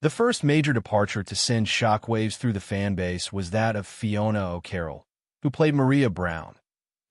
The first major departure to send shockwaves through the fan base was that of Fiona O'Carroll, who played Maria Brown,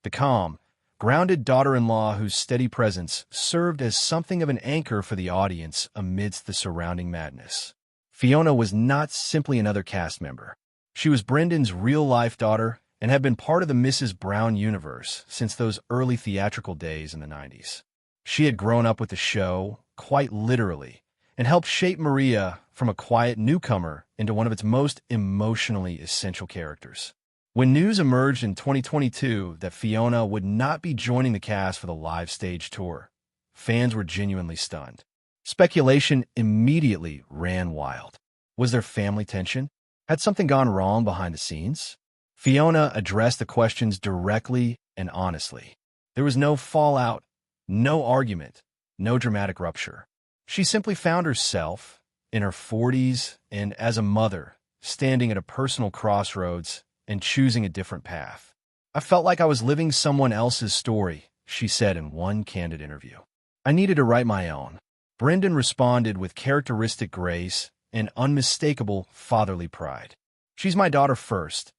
the calm, grounded daughter-in-law whose steady presence served as something of an anchor for the audience amidst the surrounding madness. Fiona was not simply another cast member. She was Brendan's real-life daughter and had been part of the Mrs. Brown universe since those early theatrical days in the 90s. She had grown up with the show, quite literally, and helped shape Maria from a quiet newcomer into one of its most emotionally essential characters. When news emerged in 2022 that Fiona would not be joining the cast for the live stage tour, fans were genuinely stunned. Speculation immediately ran wild. Was there family tension? Had something gone wrong behind the scenes? Fiona addressed the questions directly and honestly. There was no fallout, no argument, no dramatic rupture. She simply found herself, in her 40s and as a mother, standing at a personal crossroads and choosing a different path. "I felt like I was living someone else's story," she said in one candid interview. "I needed to write my own." Brendan responded with characteristic grace and unmistakable fatherly pride. "She's my daughter first,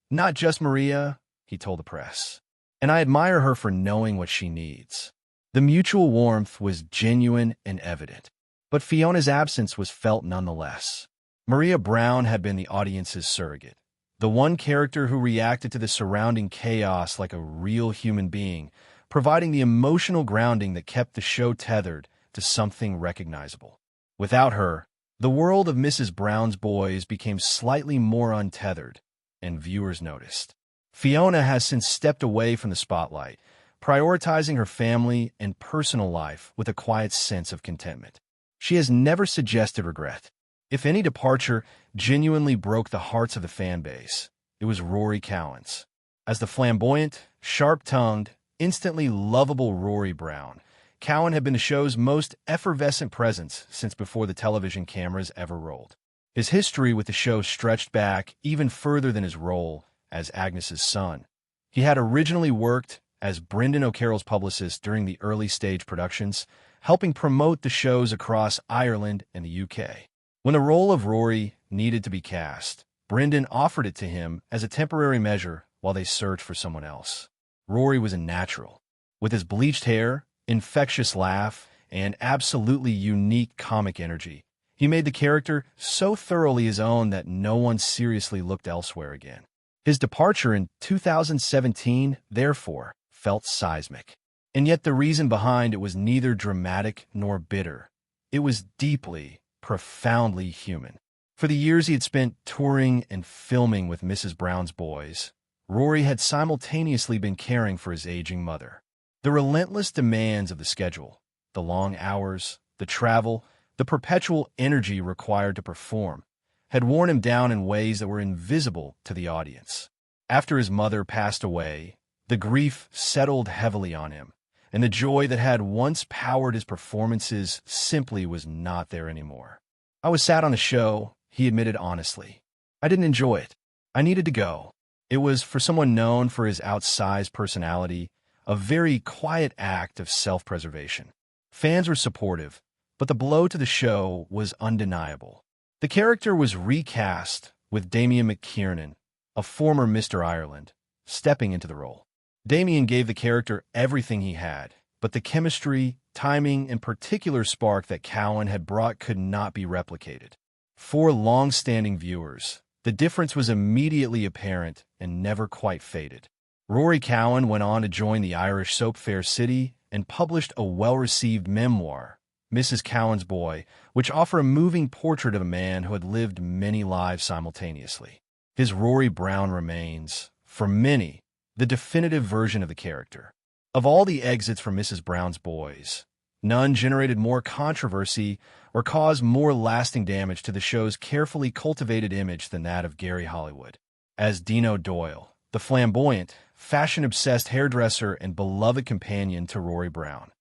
not just Maria," he told the press. "And I admire her for knowing what she needs." The mutual warmth was genuine and evident, but Fiona's absence was felt nonetheless. Maria Brown had been the audience's surrogate, the one character who reacted to the surrounding chaos like a real human being, providing the emotional grounding that kept the show tethered to something recognizable. Without her, the world of Mrs. Brown's Boys became slightly more untethered, and viewers noticed. Fiona has since stepped away from the spotlight, prioritizing her family and personal life with a quiet sense of contentment. She has never suggested regret. If any departure genuinely broke the hearts of the fan base, it was Rory Cowan's. As the flamboyant, sharp-tongued, instantly lovable Rory Brown, Cowan had been the show's most effervescent presence since before the television cameras ever rolled. His history with the show stretched back even further than his role as Agnes's son. He had originally worked as Brendan O'Carroll's publicist during the early stage productions, helping promote the shows across Ireland and the UK. When the role of Rory needed to be cast, Brendan offered it to him as a temporary measure while they searched for someone else. Rory was a natural. With his bleached hair, infectious laugh, and absolutely unique comic energy, he made the character so thoroughly his own that no one seriously looked elsewhere again. His departure in 2017, therefore, felt seismic. And yet the reason behind it was neither dramatic nor bitter. It was deeply, profoundly human. For the years he had spent touring and filming with Mrs. Brown's Boys, Rory had simultaneously been caring for his aging mother. The relentless demands of the schedule, the long hours, the travel, the perpetual energy required to perform, had worn him down in ways that were invisible to the audience. After his mother passed away, the grief settled heavily on him, and the joy that had once powered his performances simply was not there anymore. "I was sad on the show," he admitted honestly. "I didn't enjoy it. I needed to go." It was, for someone known for his outsized personality, a very quiet act of self-preservation. Fans were supportive, but the blow to the show was undeniable. The character was recast with Damien McKiernan, a former Mr. Ireland, stepping into the role. Damien gave the character everything he had, but the chemistry, timing, and particular spark that Cowan had brought could not be replicated. For long-standing viewers, the difference was immediately apparent and never quite faded. Rory Cowan went on to join the Irish soap Fair City and published a well-received memoir, Mrs. Cowan's Boy, which offered a moving portrait of a man who had lived many lives simultaneously. His Rory Brown remains, for many, the definitive version of the character. Of all the exits from Mrs. Brown's Boys, none generated more controversy or caused more lasting damage to the show's carefully cultivated image than that of Gary Hollywood. As Dino Doyle, the flamboyant, fashion-obsessed hairdresser and beloved companion to Rory Brown,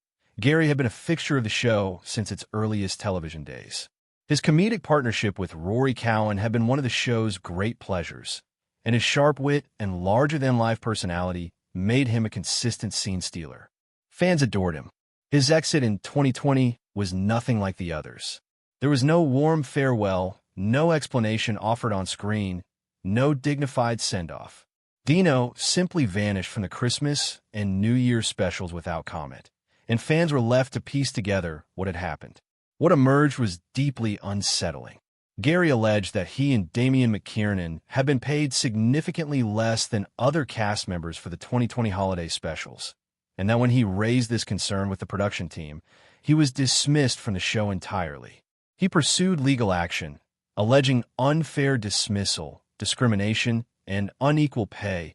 Gary had been a fixture of the show since its earliest television days. His comedic partnership with Rory Cowan had been one of the show's great pleasures, and his sharp wit and larger-than-life personality made him a consistent scene stealer. Fans adored him. His exit in 2020 was nothing like the others. There was no warm farewell, no explanation offered on screen, no dignified send-off. Dino simply vanished from the Christmas and New Year's specials without comment, and fans were left to piece together what had happened. What emerged was deeply unsettling. Gary alleged that he and Damian McKiernan had been paid significantly less than other cast members for the 2020 holiday specials, and that when he raised this concern with the production team, he was dismissed from the show entirely. He pursued legal action, alleging unfair dismissal, discrimination, and unequal pay,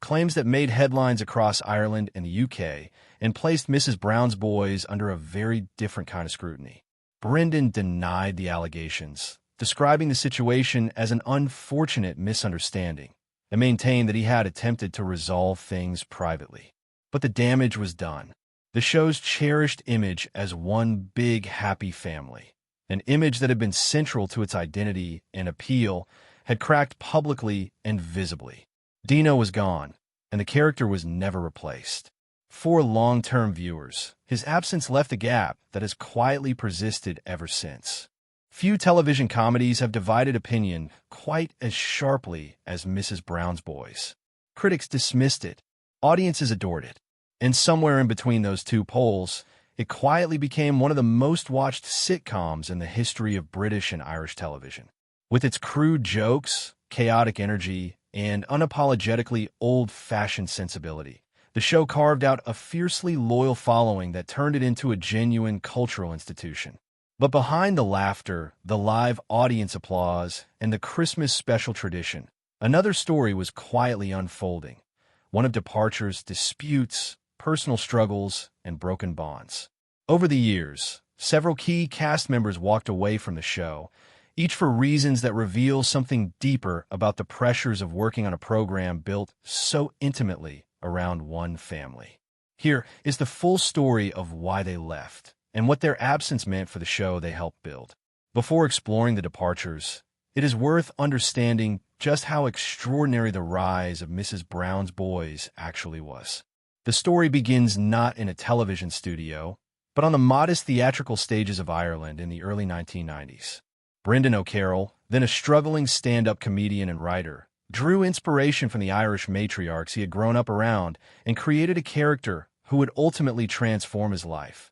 claims that made headlines across Ireland and the UK and placed Mrs. Brown's Boys under a very different kind of scrutiny. Brendan denied the allegations, describing the situation as an unfortunate misunderstanding, and maintained that he had attempted to resolve things privately. But the damage was done. The show's cherished image as one big happy family, an image that had been central to its identity and appeal, had cracked publicly and visibly. Dino was gone, and the character was never replaced. For long-term viewers, his absence left a gap that has quietly persisted ever since. Few television comedies have divided opinion quite as sharply as Mrs. Brown's Boys. Critics dismissed it, audiences adored it, and somewhere in between those two poles, it quietly became one of the most watched sitcoms in the history of British and Irish television. With its crude jokes, chaotic energy, and unapologetically old-fashioned sensibility, the show carved out a fiercely loyal following that turned it into a genuine cultural institution. But behind the laughter, the live audience applause, and the Christmas special tradition, another story was quietly unfolding, one of departures, disputes, personal struggles, and broken bonds. Over the years, several key cast members walked away from the show, each for reasons that reveal something deeper about the pressures of working on a program built so intimately around one family. Here is the full story of why they left, and what their absence meant for the show they helped build. Before exploring the departures, it is worth understanding just how extraordinary the rise of Mrs. Brown's Boys actually was. The story begins not in a television studio, but on the modest theatrical stages of Ireland in the early 1990s. Brendan O'Carroll, then a struggling stand-up comedian and writer, drew inspiration from the Irish matriarchs he had grown up around and created a character who would ultimately transform his life.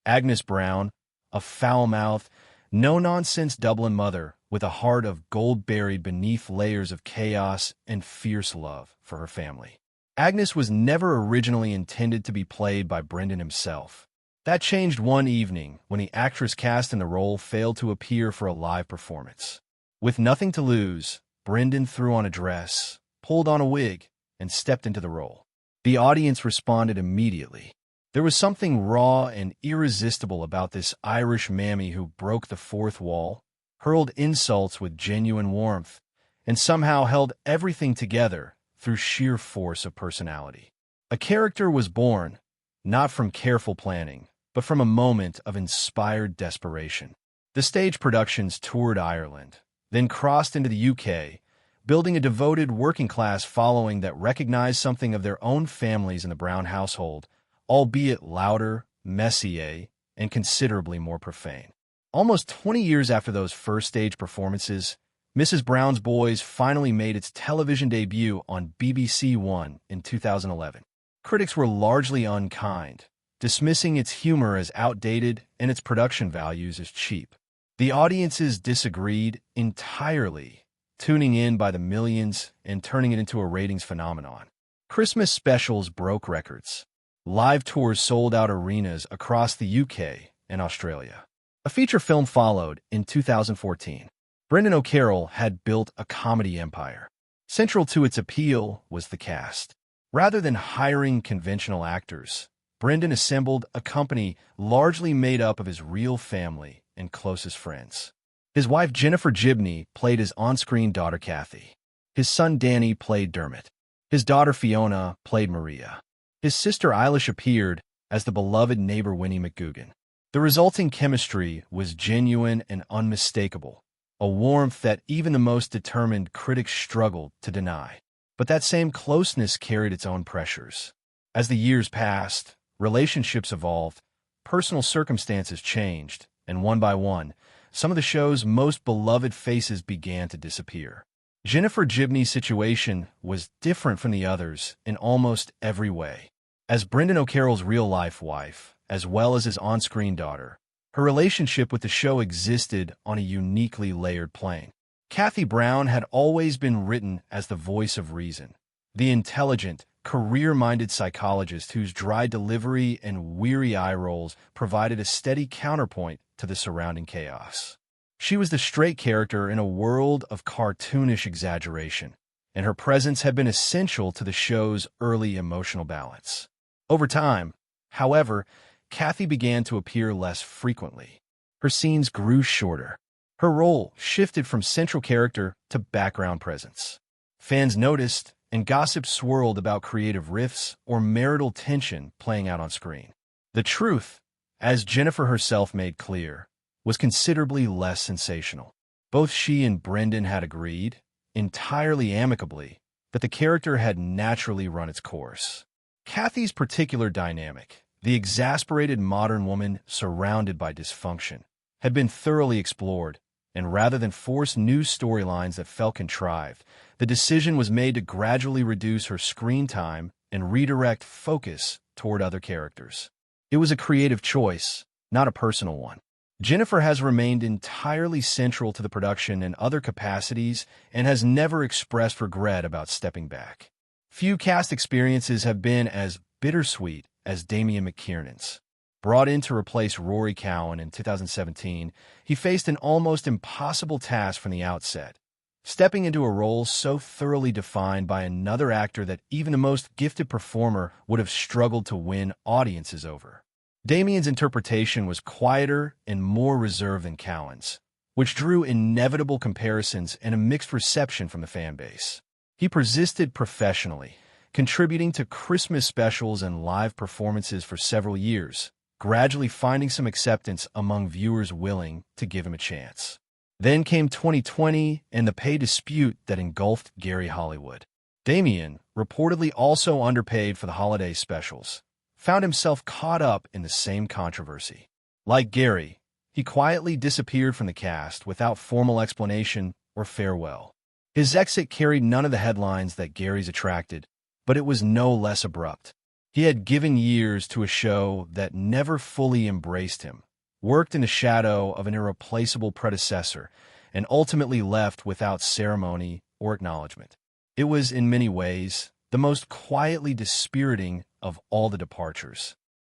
Agnes Brown, a foul-mouthed, no-nonsense Dublin mother with a heart of gold buried beneath layers of chaos and fierce love for her family. Agnes was never originally intended to be played by Brendan himself. That changed one evening when the actress cast in the role failed to appear for a live performance. With nothing to lose, Brendan threw on a dress, pulled on a wig, and stepped into the role. The audience responded immediately. There was something raw and irresistible about this Irish mammy who broke the fourth wall, hurled insults with genuine warmth, and somehow held everything together through sheer force of personality. A character was born, not from careful planning, but from a moment of inspired desperation. The stage productions toured Ireland, then crossed into the UK, building a devoted working-class following that recognized something of their own families in the Brown household, albeit louder, messier, and considerably more profane. Almost 20 years after those first stage performances, Mrs. Brown's Boys finally made its television debut on BBC One in 2011. Critics were largely unkind, dismissing its humor as outdated and its production values as cheap. The audiences disagreed entirely, tuning in by the millions and turning it into a ratings phenomenon. Christmas specials broke records. Live tours sold out arenas across the UK and Australia. A feature film followed in 2014. Brendan O'Carroll had built a comedy empire. Central to its appeal was the cast. Rather than hiring conventional actors, Brendan assembled a company largely made up of his real family and closest friends. His wife Jennifer Gibney played his on-screen daughter Kathy. His son Danny played Dermot. His daughter Fiona played Maria. His sister Eilish appeared as the beloved neighbor Winnie McGugan. The resulting chemistry was genuine and unmistakable, a warmth that even the most determined critics struggled to deny. But that same closeness carried its own pressures. As the years passed, relationships evolved, personal circumstances changed, and one by one, some of the show's most beloved faces began to disappear. Jennifer Gibney's situation was different from the others in almost every way. As Brendan O'Carroll's real-life wife, as well as his on-screen daughter, her relationship with the show existed on a uniquely layered plane. Kathy Brown had always been written as the voice of reason, the intelligent, career-minded psychologist whose dry delivery and weary eye rolls provided a steady counterpoint to the surrounding chaos. She was the straight character in a world of cartoonish exaggeration, and her presence had been essential to the show's early emotional balance. Over time, however, Kathy began to appear less frequently. Her scenes grew shorter. Her role shifted from central character to background presence. Fans noticed, and gossip swirled about creative rifts or marital tension playing out on screen. The truth, as Jennifer herself made clear, was considerably less sensational. Both she and Brendan had agreed, entirely amicably, that the character had naturally run its course. Kathy's particular dynamic, the exasperated modern woman surrounded by dysfunction, had been thoroughly explored, and rather than force new storylines that felt contrived, the decision was made to gradually reduce her screen time and redirect focus toward other characters. It was a creative choice, not a personal one. Jennifer has remained entirely central to the production in other capacities and has never expressed regret about stepping back. Few cast experiences have been as bittersweet as Damian McKiernan's. Brought in to replace Rory Cowan in 2017, he faced an almost impossible task from the outset, stepping into a role so thoroughly defined by another actor that even the most gifted performer would have struggled to win audiences over. Damian's interpretation was quieter and more reserved than Cowan's, which drew inevitable comparisons and a mixed reception from the fan base. He persisted professionally, contributing to Christmas specials and live performances for several years, gradually finding some acceptance among viewers willing to give him a chance. Then came 2020 and the pay dispute that engulfed Gary Hollywood. Damian, reportedly also underpaid for the holiday specials, found himself caught up in the same controversy. Like Gary, he quietly disappeared from the cast without formal explanation or farewell. His exit carried none of the headlines that Gary's attracted, but it was no less abrupt. He had given years to a show that never fully embraced him, worked in the shadow of an irreplaceable predecessor, and ultimately left without ceremony or acknowledgement. It was, in many ways, the most quietly dispiriting of all the departures.